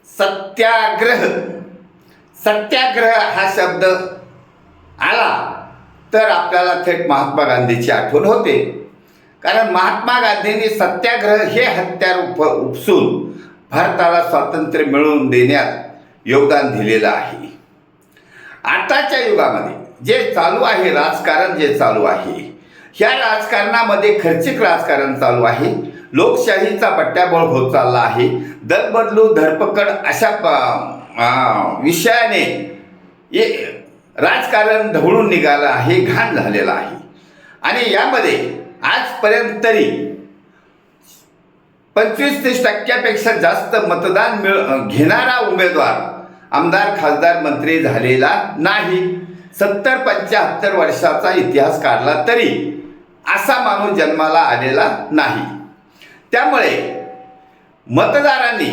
सत्याग्रह. सत्याग्रह हा शब्द आला तर आपल्याला थेट महात्मा गांधीची आठवण होते. कारण महात्मा गांधींनी सत्याग्रह हे हत्यार उपसून भारताला स्वातंत्र्य मिळवून देण्यात योगदान दिलेलं आहे. आताच्या युगामध्ये जे चालू आहे, राजकारण जे चालू आहे, ह्या राजकारणामध्ये खर्चिक राजकारण चालू आहे. लोकशाहीचा बट्ट्याबोळ होत चालला आहे. दलबदलू धरपकड अशा विषयाने राजकारण ढवळून निघालं आहे, घाण झालेलं आहे. आणि यामध्ये आजपर्यंत तरी 25-30% जास्त मतदान घेणारा उमेदवार आमदार, खासदार, मंत्री झालेला नाही. 70-75 वर्षाचा इतिहास काढला तरी असा माणूस जन्माला आलेला नाही. त्यामुळे मतदारांनी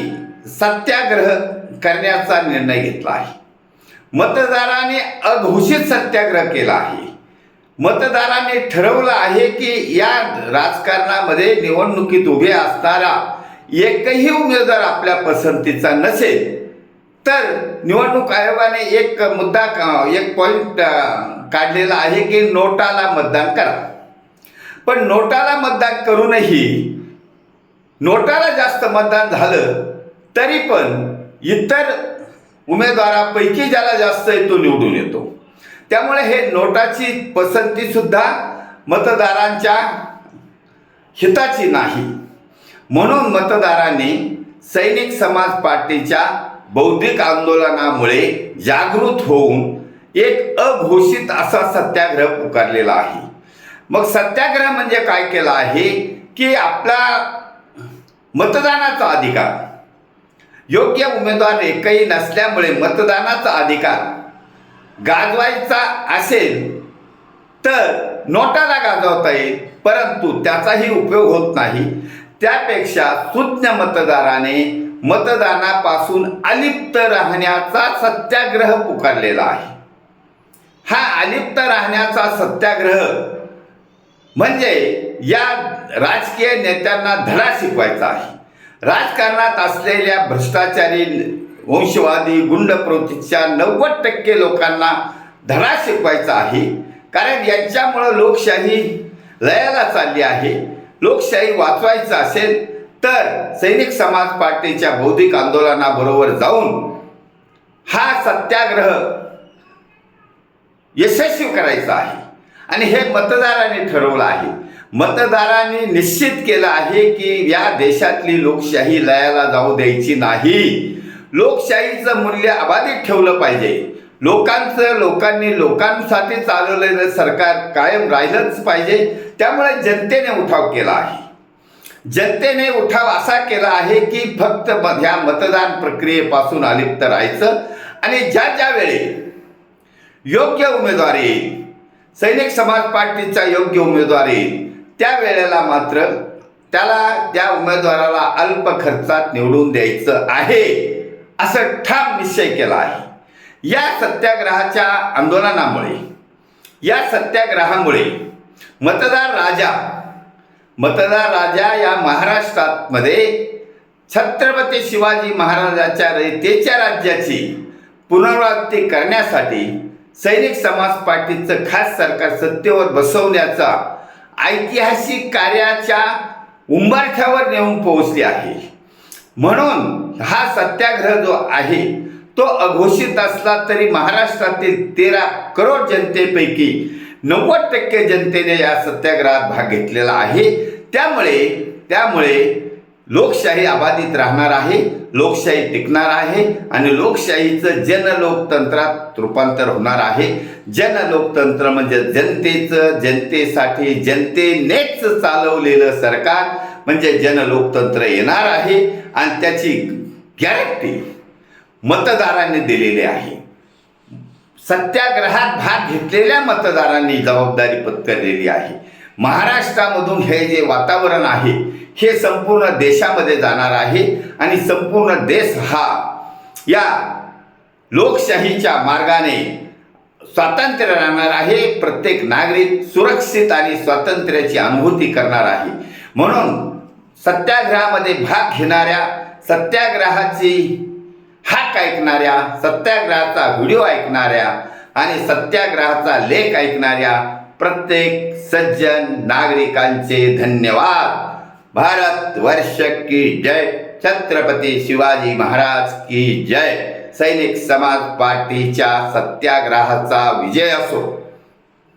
सत्याग्रह करण्याचा निर्णय घेतला आहे. मतदारांनी अघोषित सत्याग्रह केला आहे. मतदारांनी ठरवलं आहे की या राजकारणामध्ये निवडणुकीत उभे असणारा एकही उमेदवार आपल्या पसंतीचा नसेल तर निवडणूक आयोगाने एक पॉईंट काढलेला आहे की नोटाला मतदान करा. पण नोटाला मतदान करूनही नोटाला जास्त मतदान झालं तरी पण इतर उमेदवारापैकी ज्याला जास्त आहे तो निवडून येतो. त्यामुळे हे नोटाची पसंती सुद्धा मतदारांच्या हिताची नाही. म्हणून मतदारांनी सैनिक समाज पार्टीच्या बौद्धिक आंदोलनामुळे जागृत होऊन एक अघोषित असा सत्याग्रह पुकारलेला आहे. मग सत्याग्रह म्हणजे काय केला आहे की आपला मतदानाचा अधिकार, योग्य उमेदवार एकही नसल्यामुळे मतदानाचा अधिकार गाजवायचा असेल तर नोटाला गाजवता येईल, परंतु त्याचाही उपयोग होत नाही. त्यापेक्षा सुज्ञ मतदाराने मतदानापासून अलिप्त राहण्याचा सत्याग्रह पुकारलेला आहे. हा अलिप्त राहण्याचा सत्याग्रह म्हणजे या राजकीय नेत्यांना धडा शिकवायचा आहे. राजकारणात असलेल्या भ्रष्टाचारी, वंशवादी, गुंड प्रवृत्तीच्या 90% लोकांना धडा शिकवायचा आहे. कारण यांच्यामुळं लोकशाही लयाला चालली आहे. लोकशाही वाचवायचं असेल तर सैनिक समाज पार्टीच्या बौद्धिक आंदोलनाबरोबर जाऊन हा सत्याग्रह यशस्वी करायचा आहे. आणि हे मतदारांनी ठरवलं आहे. मतदारांनी निश्चित केलं आहे की या देशातली लोकशाही लयाला जाऊ द्यायची नाही. लोकशाहीचं मूल्य अबाधित ठेवलं पाहिजे. लोकांनी लोकांसाठी चालवलेलं सरकार कायम राहिलंच पाहिजे. त्यामुळे जनतेने उठाव केला आहे. जनतेने उठाव असा केला आहे की फक्त ह्या मतदान प्रक्रियेपासून अलिप्त राहायचं आणि ज्या वेळी योग्य उमेदवार येईल, सैनिक समाज पार्टीचा योग्य उमेदवार येईल, त्या वेळेला मात्र त्या उमेदवाराला अल्प खर्चात निवडून द्यायचं आहे असं ठाम निश्चय केला आहे. या सत्याग्रहाच्या आंदोलनामुळे, या सत्याग्रहामुळे मतदार राजा या महाराष्ट्रामध्ये छत्रपती शिवाजी महाराजांच्या रयतेच्या राज्याची पुनरावृत्ती करण्यासाठी सैनिक समाज पार्टीचं खास सरकार सत्तेवर बसवण्याचा ऐतिहासिक कार्याच्या उंबरठ्यावर नेऊन पोहोचली आहे. म्हणून हा सत्याग्रह जो आहे तो अघोषित असला तरी महाराष्ट्रातील 13 करोड जनतेपैकी 90% जनतेने या सत्याग्रहात भाग घेतलेला आहे. त्यामुळे लोकशाही अबाधित राहणार आहे, लोकशाही टिकणार आहे आणि लोकशाहीचं जनलोकतंत्रात रूपांतर होणार आहे. जनलोकतंत्र म्हणजे जनतेचं, जनतेसाठी, जनतेनेच चालवलेलं सरकार म्हणजे जनलोकतंत्र येणार आहे. आणि त्याची गॅरंटी मतदारांनी दिलेली आहे. सत्याग्रहात भाग घेतलेल्या मतदारांनी जबाबदारी पत्करलेली आहे. महाराष्ट्रामधून हे जे वातावरण आहे हे संपूर्ण देशामध्ये जाणार आहे आणि संपूर्ण देश हा या लोकशाहीच्या मार्गाने स्वातंत्र्य राहणार आहे. प्रत्येक नागरिक सुरक्षित आणि स्वातंत्र्याची अनुभूती करणार आहे. म्हणून सत्याग्रहामध्ये भाग घेणाऱ्या, सत्याग्रहाची हाक ऐकणाऱ्या, सत्याग्रहाचा व्हिडिओ ऐकणाऱ्या आणि सत्याग्रहाचा लेख ऐकणाऱ्या प्रत्येक सज्जन नागरिकांचे धन्यवाद. भारत वर्ष की जय. छत्रपती शिवाजी महाराज की जय. सैनिक समाज पार्टीच्या सत्याग्रहाचा विजय असो.